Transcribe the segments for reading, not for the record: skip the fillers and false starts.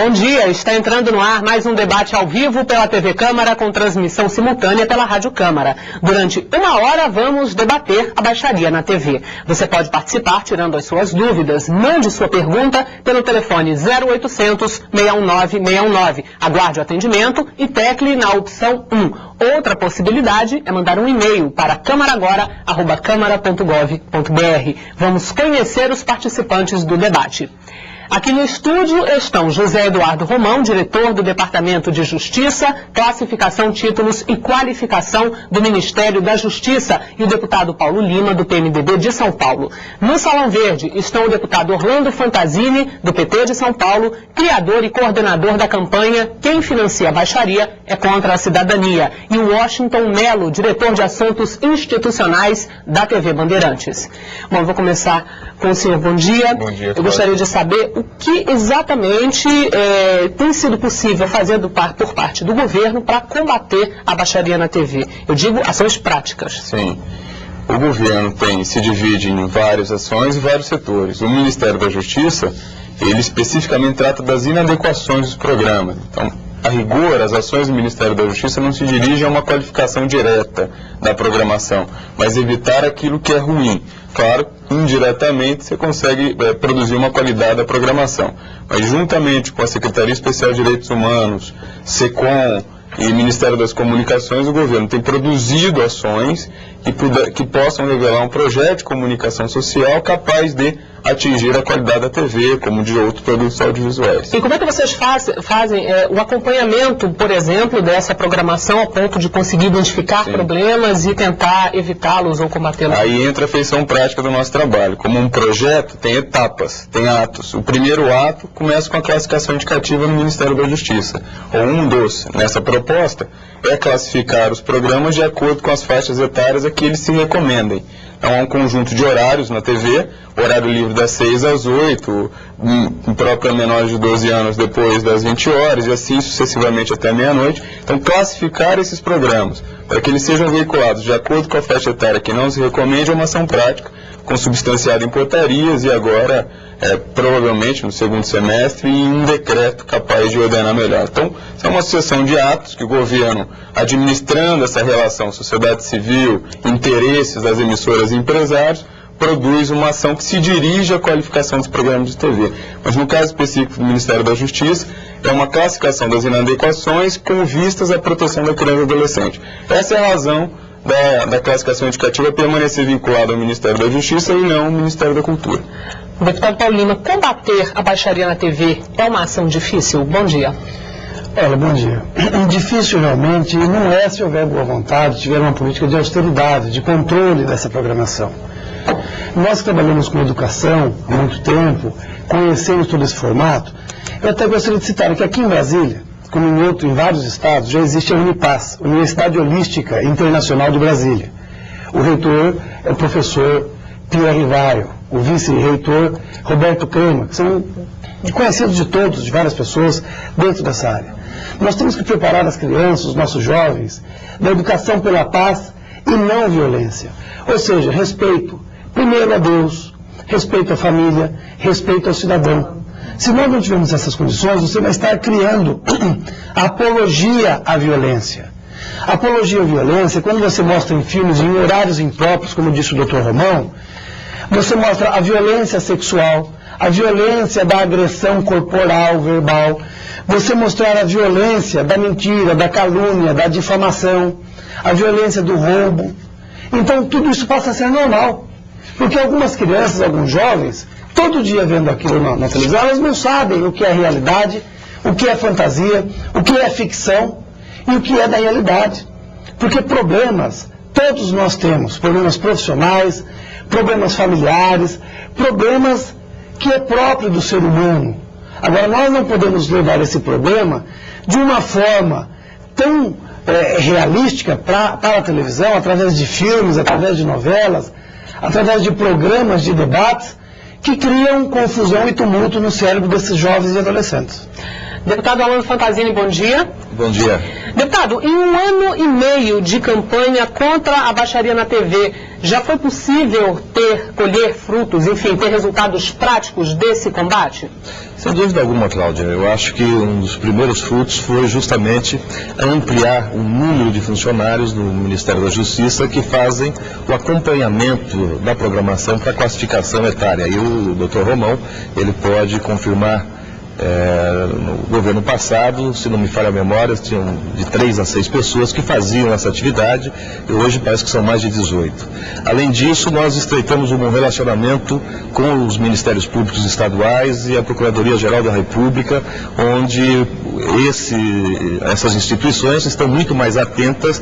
Bom dia, está entrando no ar mais um debate ao vivo pela TV Câmara com transmissão simultânea pela Rádio Câmara. Durante uma hora vamos debater a baixaria na TV. Você pode participar tirando as suas dúvidas. Mande sua pergunta pelo telefone 0800 619 619. Aguarde o atendimento e tecle na opção 1. Outra possibilidade é mandar um e-mail para câmaragora@câmara.gov.br. Vamos conhecer os participantes do debate. Aqui no estúdio estão José Eduardo Romão, diretor do Departamento de Justiça, Classificação, Títulos e Qualificação do Ministério da Justiça, e o deputado Paulo Lima, do PMDB de São Paulo. No Salão Verde estão o deputado Orlando Fantazini, do PT de São Paulo, criador e coordenador da campanha Quem Financia a Baixaria é Contra a Cidadania, e o Washington Melo, diretor de Assuntos Institucionais da TV Bandeirantes. Bom, eu vou começar com o senhor. Bom dia. Bom dia. Eu gostaria de saber o que exatamente tem sido possível fazer por parte do governo para combater a baixaria na TV. Eu digo ações práticas. Sim. O governo se divide em várias ações e vários setores. O Ministério da Justiça, ele especificamente trata das inadequações dos programas. Então, a rigor, as ações do Ministério da Justiça não se dirigem a uma qualificação direta da programação, mas evitar aquilo que é ruim. Claro, indiretamente você consegue produzir uma qualidade da programação, mas juntamente com a Secretaria Especial de Direitos Humanos, SECOM e Ministério das Comunicações, o governo tem produzido ações que possam revelar um projeto de comunicação social capaz de atingir a qualidade da TV, como de outros produtos audiovisuais. E como é que vocês fazem o acompanhamento, por exemplo, dessa programação a ponto de conseguir identificar problemas e tentar evitá-los ou combatê-los? Aí entra a feição prática do nosso trabalho. Como um projeto, tem etapas, tem atos. O primeiro ato começa com a classificação indicativa no Ministério da Justiça. Ou nessa proposta, é classificar os programas de acordo com as faixas etárias a que eles se recomendem. Então, há um conjunto de horários na TV, horário livre das 6 às 8, próprio menores de 12 anos depois das 20 horas, e assim sucessivamente até meia-noite. Então, classificar esses programas, para que eles sejam veiculados de acordo com a faixa etária que não se recomende, é uma ação prática, consubstanciada em portarias e agora, provavelmente, no segundo semestre, em um decreto capaz de ordenar melhor. Então, é uma sucessão de atos que o governo, administrando essa relação sociedade civil, interesses das emissoras e empresários, produz uma ação que se dirige à qualificação dos programas de TV. Mas no caso específico do Ministério da Justiça, é uma classificação das inadequações com vistas à proteção da criança e do adolescente. Essa é a razão da classificação indicativa permanecer vinculada ao Ministério da Justiça e não ao Ministério da Cultura. Deputado Paulo Lima, combater a baixaria na TV é uma ação difícil? Bom dia. Olha, bom dia. Difícil realmente não é se houver boa vontade, tiver uma política de austeridade, de controle dessa programação. Nós trabalhamos com educação há muito tempo, conhecemos todo esse formato. Eu até gostaria de citar que aqui em Brasília, como em vários estados, já existe a Unipaz, Universidade Holística Internacional de Brasília. O reitor é o professor Pierre Vaio, o vice-reitor Roberto Crema, que são conhecidos de todos, de várias pessoas dentro dessa área. Nós temos que preparar as crianças, os nossos jovens, da educação pela paz e não violência. Ou seja, respeito, primeiro a Deus, respeito à família, respeito ao cidadão. Se nós não tivermos essas condições, você vai estar criando a apologia à violência. A apologia à violência, quando você mostra em filmes, em horários impróprios, como disse o Dr. Romão, você mostra a violência sexual, a violência da agressão corporal, verbal, você mostrar a violência da mentira, da calúnia, da difamação, a violência do roubo. Então tudo isso passa a ser normal. Porque algumas crianças, alguns jovens, todo dia vendo aquilo na televisão, elas não sabem o que é realidade, o que é fantasia, o que é ficção e o que é da realidade. Porque problemas, todos nós temos, problemas profissionais, problemas familiares, problemas que é próprio do ser humano. Agora, nós não podemos levar esse problema de uma forma tão realística para a televisão, através de filmes, através de novelas, através de programas de debates, que criam confusão e tumulto no cérebro desses jovens e adolescentes. Deputado Orlando Fantazini, bom dia. Bom dia. Deputado, em 1 ano e meio de campanha contra a baixaria na TV, Já foi possível colher frutos, enfim, ter resultados práticos desse combate? Sem dúvida alguma, Cláudia. Eu acho que um dos primeiros frutos foi justamente ampliar o número de funcionários do Ministério da Justiça que fazem o acompanhamento da programação para classificação etária. E o Dr. Romão, ele pode confirmar. No governo passado, se não me falha a memória, tinham de 3 a 6 pessoas que faziam essa atividade e hoje parece que são mais de 18. Além disso, nós estreitamos um relacionamento com os Ministérios Públicos Estaduais e a Procuradoria-Geral da República, onde essas instituições estão muito mais atentas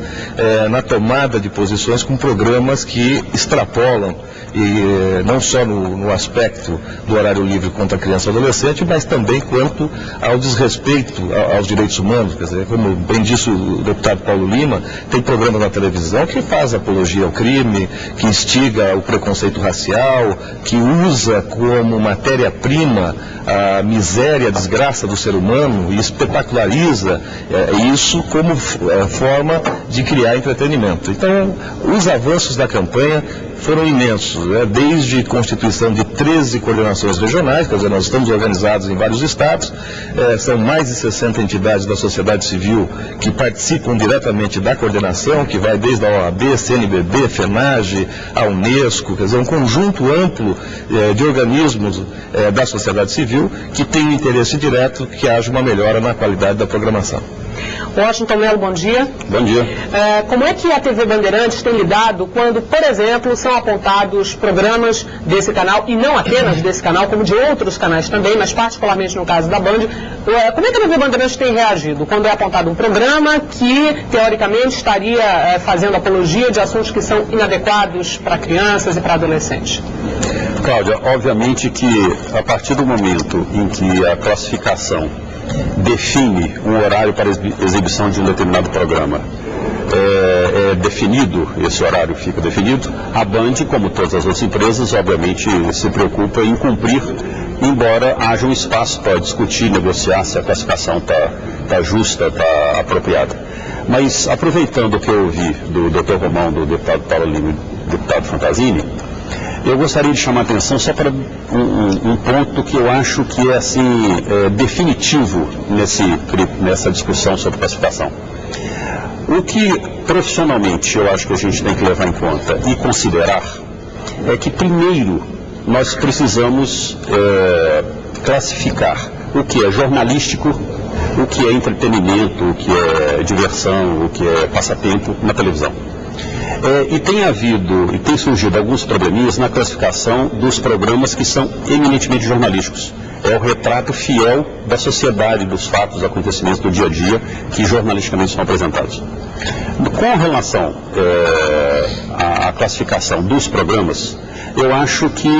na tomada de posições com programas que extrapolam, e não só no aspecto do horário livre contra a criança e adolescente, mas também quanto ao desrespeito aos direitos humanos. Quer dizer, como bem disse o deputado Paulo Lima, tem programa na televisão que faz apologia ao crime, que instiga o preconceito racial, que usa como matéria-prima a miséria, a desgraça do ser humano e espetaculariza isso como forma de criar entretenimento. Então, os avanços da campanha foram imensos, desde constituição de 13 coordenações regionais, quer dizer, nós estamos organizados em vários estados, são mais de 60 entidades da sociedade civil que participam diretamente da coordenação, que vai desde a OAB, CNBB, FENAGE, a Unesco, quer dizer, um conjunto amplo de organismos da sociedade civil que tem um interesse direto que haja uma melhora na qualidade da programação. Washington Melo, bom dia. Bom dia. Como é que a TV Bandeirantes tem lidado quando, por exemplo, são apontados programas desse canal, e não apenas desse canal, como de outros canais também, mas particularmente no caso da Band, como é que a TV Bandeirantes tem reagido quando é apontado um programa que, teoricamente, estaria fazendo apologia de assuntos que são inadequados para crianças e para adolescentes? Cláudia, obviamente que a partir do momento em que a classificação define um horário para exibição de um determinado programa, definido, esse horário fica definido, a Band, como todas as outras empresas, obviamente se preocupa em cumprir, embora haja um espaço para discutir, negociar se a classificação está justa, está apropriada. Mas, aproveitando o que eu ouvi do Dr. Romão, do deputado Paulo Lima e do deputado Fantasini, eu gostaria de chamar a atenção só para um ponto que eu acho que é assim, definitivo nessa discussão sobre classificação. O que profissionalmente eu acho que a gente tem que levar em conta e considerar é que primeiro nós precisamos classificar o que é jornalístico, o que é entretenimento, o que é diversão, o que é passatempo na televisão. E tem surgido alguns probleminhas na classificação dos programas que são eminentemente jornalísticos. É o retrato fiel da sociedade, dos fatos, dos acontecimentos do dia a dia que jornalisticamente são apresentados. Com relação à classificação dos programas, eu acho que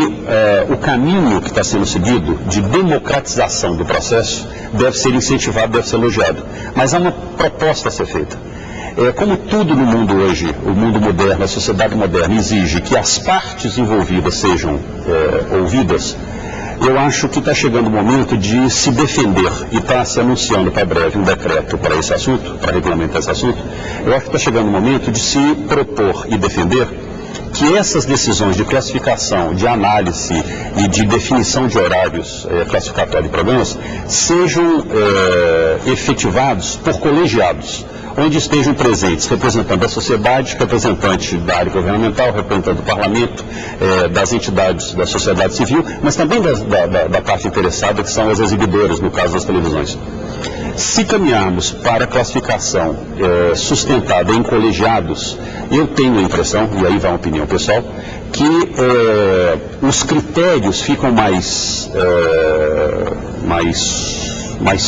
o caminho que está sendo seguido de democratização do processo deve ser incentivado, deve ser elogiado. Mas há uma proposta a ser feita. Como tudo no mundo hoje, o mundo moderno, a sociedade moderna exige que as partes envolvidas sejam ouvidas, eu acho que está chegando o momento de se defender, e está se anunciando para breve um decreto para esse assunto, para regulamentar esse assunto. Eu acho que está chegando o momento de se propor e defender que essas decisões de classificação, de análise e de definição de horários classificatórios de programas sejam efetivados por colegiados, onde estejam presentes representantes da sociedade, representantes da área governamental, representantes do parlamento, das entidades da sociedade civil, mas também da parte interessada, que são as exibidoras, no caso das televisões. Se caminharmos para a classificação sustentada em colegiados, eu tenho a impressão, e aí vai uma opinião pessoal, que os critérios ficam mais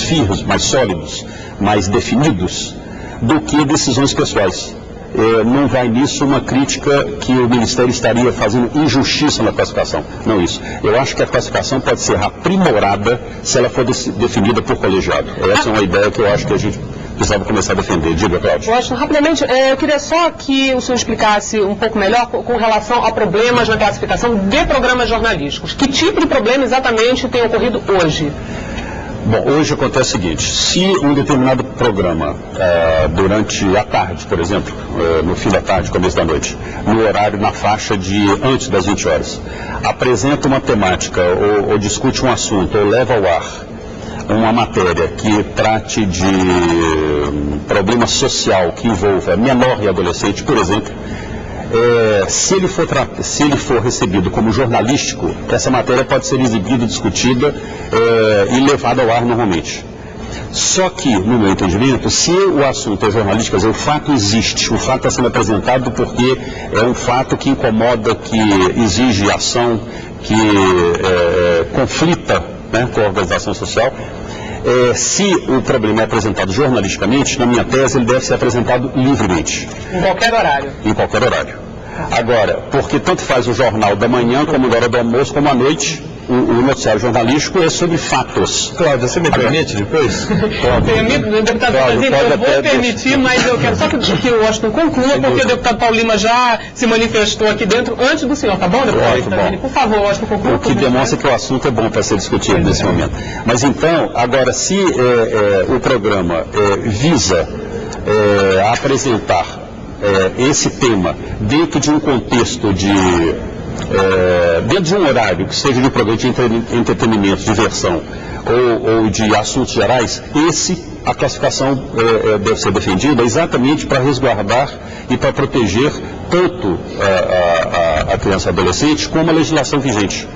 firmes, mais sólidos, mais definidos, do que decisões pessoais. Não vai nisso uma crítica que o Ministério estaria fazendo injustiça na classificação. Não isso. Eu acho que a classificação pode ser aprimorada se ela for definida por colegiado. Essa é uma ideia que eu acho que a gente precisava começar a defender. Diga, Cláudio. Washington, rapidamente, eu queria só que o senhor explicasse um pouco melhor com relação a problemas na classificação de programas jornalísticos. Que tipo de problema exatamente tem ocorrido hoje? Bom, hoje acontece o seguinte, se um determinado programa, durante a tarde, por exemplo, no fim da tarde, começo da noite, no horário na faixa de antes das 20 horas, apresenta uma temática ou discute um assunto ou leva ao ar uma matéria que trate de problema social que envolva menor e adolescente, por exemplo, se ele for recebido como jornalístico, essa matéria pode ser exibida, discutida e levada ao ar normalmente. Só que, no meu entendimento, se o assunto é jornalístico, quer dizer, o fato existe, o fato está sendo apresentado porque é um fato que incomoda, que exige ação, que conflita, né, com a organização social. Se o problema é apresentado jornalisticamente, na minha tese, ele deve ser apresentado livremente. Em qualquer horário. Em qualquer horário. Agora, porque tanto faz o jornal da manhã, como na hora do almoço, como à noite, o noticiário jornalístico é sobre fatos. Cláudia, você me permite depois? Deputado Paulino, eu vou permitir, mas eu quero só que o Washington conclua, porque o deputado Paulo Lima já se manifestou aqui dentro antes do senhor, tá bom, deputado? Bom. Por favor, Washington, conclua. O que demonstra que o assunto é bom para ser discutido nesse momento. Mas então, agora, se o programa visa apresentar esse tema dentro de um contexto dentro de um horário que seja de programa de entretenimento, diversão ou de assuntos gerais, a classificação deve ser defendida exatamente para resguardar e para proteger tanto a criança e adolescente como a legislação vigente.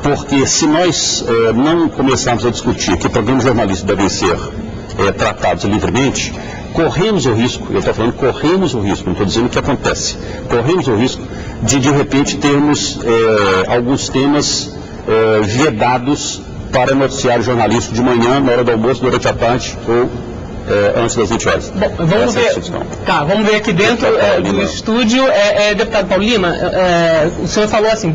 Porque se nós não começarmos a discutir que programas jornalísticos devem ser tratados livremente, corremos o risco, eu estou falando corremos o risco, não estou dizendo o que acontece, corremos o risco de repente termos alguns temas vedados para noticiário jornalístico de manhã, na hora do almoço, durante a tarde ou antes das 20 horas. Bom, vamos ver aqui dentro do estúdio. Deputado Paulo Lima, o senhor falou assim,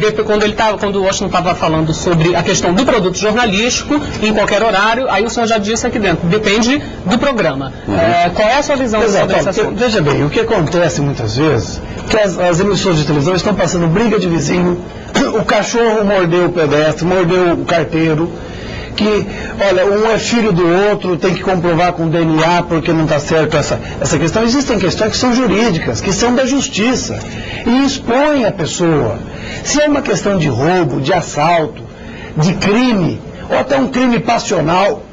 quando o Washington estava falando sobre a questão do produto jornalístico, em qualquer horário, aí o senhor já disse aqui dentro, depende do programa. Qual é a sua visão sobre esse assunto? Veja bem, o que acontece muitas vezes, que as emissoras de televisão estão passando briga de vizinho, o cachorro mordeu o pedestre, mordeu o carteiro, que, olha, um é filho do outro, tem que comprovar com DNA porque não está certo essa questão. Existem questões que são jurídicas, que são da justiça, e expõem a pessoa. Se é uma questão de roubo, de assalto, de crime, ou até um crime passional,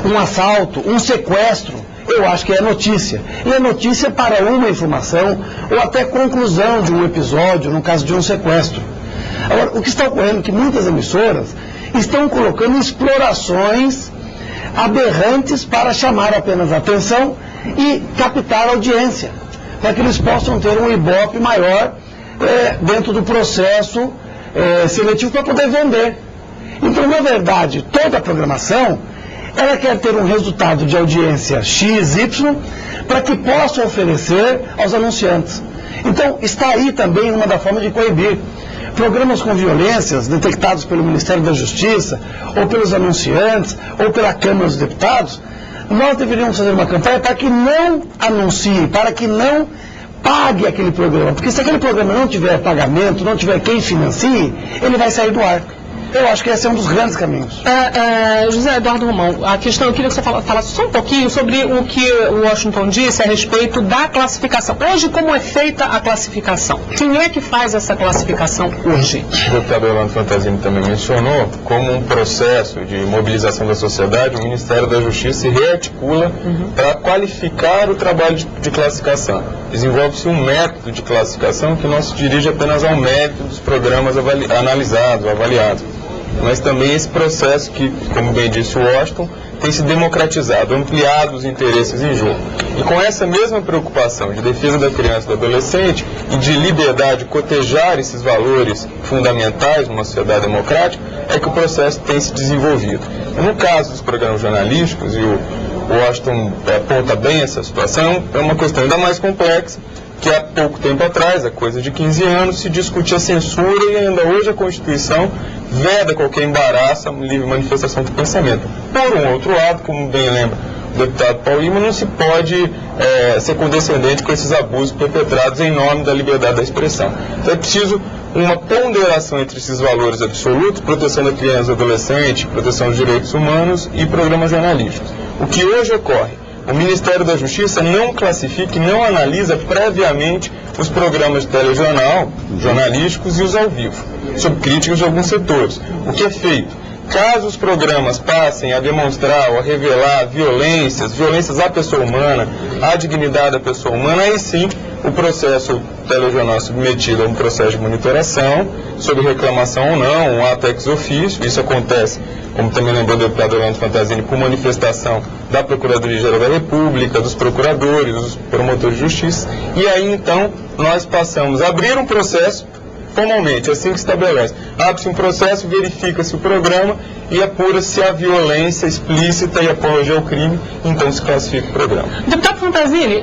um assalto, um sequestro, eu acho que é notícia. E é notícia para uma informação, ou até conclusão de um episódio, no caso de um sequestro. Agora, o que está ocorrendo é que muitas emissoras estão colocando explorações aberrantes para chamar apenas a atenção e captar a audiência, para que eles possam ter um ibope maior dentro do processo seletivo para poder vender. Então, na verdade, toda a programação, ela quer ter um resultado de audiência X, Y, para que possa oferecer aos anunciantes. Então, está aí também uma das formas de coibir. Programas com violências detectados pelo Ministério da Justiça, ou pelos anunciantes, ou pela Câmara dos Deputados, nós deveríamos fazer uma campanha para que não anuncie, para que não pague aquele programa. Porque se aquele programa não tiver pagamento, não tiver quem financie, ele vai sair do ar. Eu acho que esse é um dos grandes caminhos. José Eduardo Romão, a questão, eu queria que você falasse só um pouquinho sobre o que o Washington disse a respeito da classificação. Hoje, como é feita a classificação? Quem é que faz essa classificação hoje? O deputado Orlando Fantazini também mencionou, como um processo de mobilização da sociedade, o Ministério da Justiça se rearticula para qualificar o trabalho de classificação. Desenvolve-se um método de classificação que não se dirige apenas ao mérito dos programas analisados, avaliados, mas também esse processo que, como bem disse o Washington, tem se democratizado, ampliado os interesses em jogo. E com essa mesma preocupação de defesa da criança e do adolescente e de liberdade, cotejar esses valores fundamentais numa sociedade democrática, é que o processo tem se desenvolvido. No caso dos programas jornalísticos, e o Washington aponta bem essa situação, é uma questão ainda mais complexa, que há pouco tempo atrás, há coisa de 15 anos, se discutia censura e ainda hoje a Constituição veda qualquer embaraço à livre manifestação do pensamento. Por um outro lado, como bem lembra o deputado Paulo Lima, não se pode ser condescendente com esses abusos perpetrados em nome da liberdade da expressão. Então é preciso uma ponderação entre esses valores absolutos, proteção da criança e do adolescente, proteção dos direitos humanos e programas jornalísticos. O que hoje ocorre? O Ministério da Justiça não classifica e não analisa previamente os programas de telejornal, jornalísticos e os ao vivo, sob críticas de alguns setores. O que é feito? Caso os programas passem a demonstrar ou a revelar violências à pessoa humana, à dignidade da pessoa humana, aí sim o processo telejornal submetido a um processo de monitoração, sob reclamação ou não, um ato ex officio. Isso acontece, como também lembrou o deputado Orlando Fantazini, por manifestação da Procuradoria-Geral da República, dos procuradores, dos promotores de justiça. E aí então nós passamos a abrir um processo formalmente, assim que estabelece. Abre-se um processo, verifica-se o programa e apura-se se há violência explícita e apologia ao crime, então se classifica o programa. Deputado Fantazini,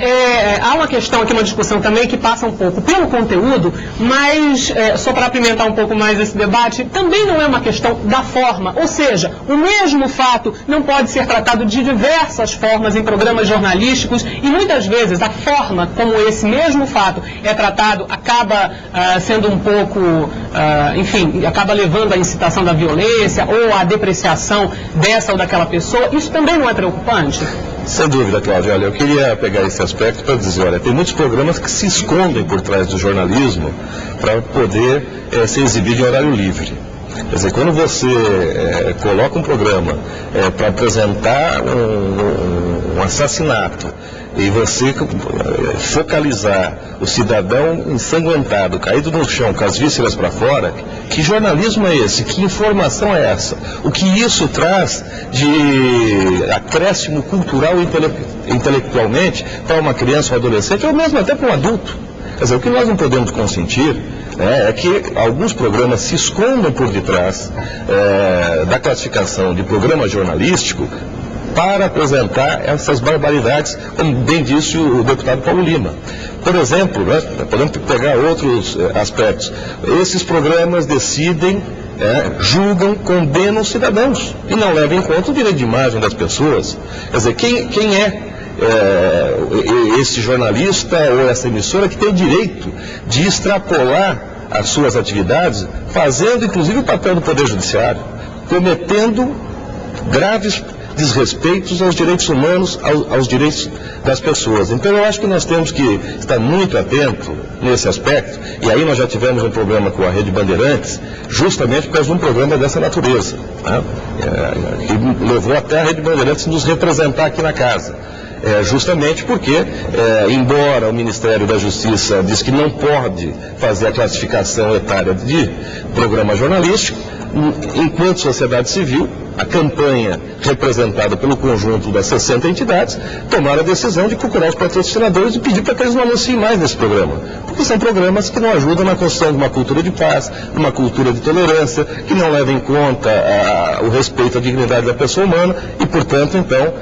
há uma questão aqui, uma discussão também que passa um pouco pelo conteúdo, mas só para apimentar um pouco mais esse debate, também não é uma questão da forma, ou seja, o mesmo fato não pode ser tratado de diversas formas em programas jornalísticos e muitas vezes a forma como esse mesmo fato é tratado acaba sendo um pouco, enfim, acaba levando à incitação da violência ou à depreciação dessa ou daquela pessoa. Isso também não é preocupante? Sem dúvida, Cláudia. Olha, eu queria pegar esse aspecto para dizer, olha, tem muitos programas que se escondem por trás do jornalismo para poder ser exibido em horário livre. Quer dizer, quando você coloca um programa para apresentar um assassinato e você focalizar o cidadão ensanguentado, caído no chão, com as vísceras para fora, que jornalismo é esse? Que informação é essa? O que isso traz de acréscimo cultural e intelectualmente para uma criança ou adolescente, ou mesmo até para um adulto? Quer dizer, o que nós não podemos consentir é que alguns programas se escondam por detrás da classificação de programa jornalístico para apresentar essas barbaridades, como bem disse o deputado Paulo Lima. Por exemplo, podemos pegar outros aspectos. Esses programas decidem, julgam, condenam cidadãos e não levam em conta o direito de imagem das pessoas. Quer dizer, quem é esse jornalista ou essa emissora que tem o direito de extrapolar as suas atividades, fazendo inclusive o papel do Poder Judiciário, cometendo graves desrespeitos aos direitos humanos, aos direitos das pessoas. Então eu acho que nós temos que estar muito atento nesse aspecto, e aí nós já tivemos um problema com a Rede Bandeirantes, justamente por causa de um programa dessa natureza, né? Que levou até a Rede Bandeirantes nos representar aqui na casa. Justamente porque, embora o Ministério da Justiça diz que não pode fazer a classificação etária de programa jornalístico, enquanto sociedade civil, a campanha representada pelo conjunto das 60 entidades tomaram a decisão de procurar os patrocinadores e pedir para que eles não anunciem mais nesse programa. Porque são programas que não ajudam na construção de uma cultura de paz, uma cultura de tolerância, que não levam em conta o respeito à dignidade da pessoa humana e, portanto, então,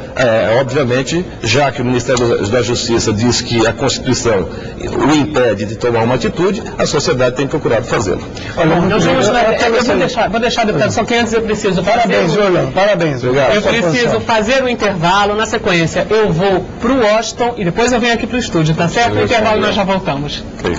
obviamente, já que o Ministério da Justiça diz que a Constituição o impede de tomar uma atitude, a sociedade tem procurado fazê-lo. Vou deixar, deputado, só que antes eu preciso fazer... Parabéns, obrigado. Eu preciso fazer o intervalo, na sequência eu vou para o Washington e depois eu venho aqui para o estúdio, tá certo? No intervalo nós já voltamos. Okay.